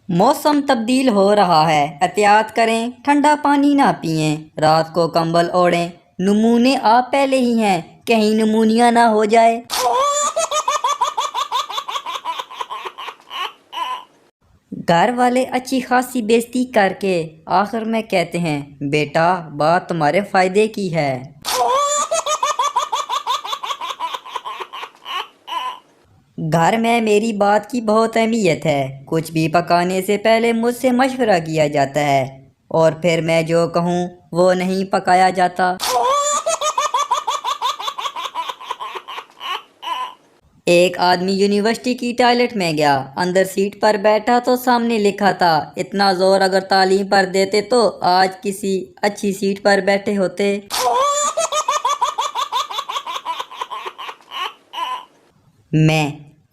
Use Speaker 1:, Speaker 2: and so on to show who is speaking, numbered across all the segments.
Speaker 1: موسم تبدیل ہو رہا ہے، احتیاط کریں، ٹھنڈا پانی نہ پئیں، رات کو کمبل اوڑھیں، نمونے آپ پہلے ہی ہیں، کہیں نمونیا نہ ہو جائے۔ گھر والے اچھی خاصی بےعزتی کر کے آخر میں کہتے ہیں، بیٹا بات تمہارے فائدے کی ہے۔ گھر میں میری بات کی بہت اہمیت ہے، کچھ بھی پکانے سے پہلے مجھ سے مشورہ کیا جاتا ہے، اور پھر میں جو کہوں وہ نہیں پکایا جاتا۔ ایک آدمی یونیورسٹی کی ٹوائلٹ میں گیا، اندر سیٹ پر بیٹھا تو سامنے لکھا تھا، اتنا زور اگر تعلیم پر دیتے تو آج کسی اچھی سیٹ پر بیٹھے ہوتے۔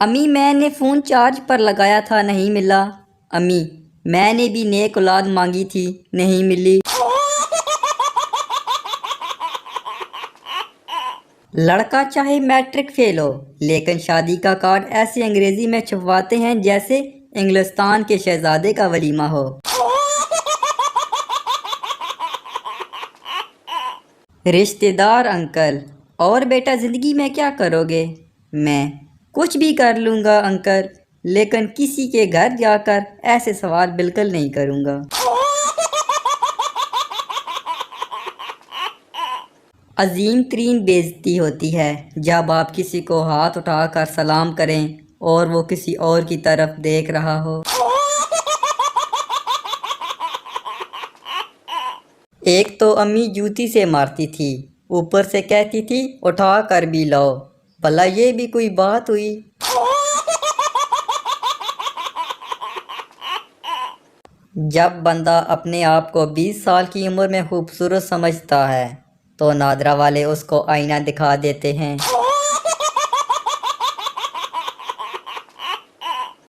Speaker 1: امی میں نے فون چارج پر لگایا تھا نہیں ملا۔ امی میں نے بھی نیک اولاد مانگی تھی نہیں ملی۔ لڑکا چاہے میٹرک فیل ہو لیکن شادی کا کارڈ ایسے انگریزی میں چھپواتے ہیں جیسے انگلستان کے شہزادے کا ولیمہ ہو۔ رشتہ دار انکل، اور بیٹا زندگی میں کیا کرو گے؟ میں کچھ بھی کر لوں گا انکل، لیکن کسی کے گھر جا کر ایسے سوال بالکل نہیں کروں گا۔ عظیم ترین بے عزتی ہوتی ہے جب آپ کسی کو ہاتھ اٹھا کر سلام کریں اور وہ کسی اور کی طرف دیکھ رہا ہو۔ ایک تو امی جوتی سے مارتی تھی، اوپر سے کہتی تھی اٹھا کر بھی لاؤ، بھلا یہ بھی کوئی بات ہوئی؟ جب بندہ اپنے آپ کو 20 سال کی عمر میں خوبصورت سمجھتا ہے تو نادرا والے اس کو آئینہ دکھا دیتے ہیں۔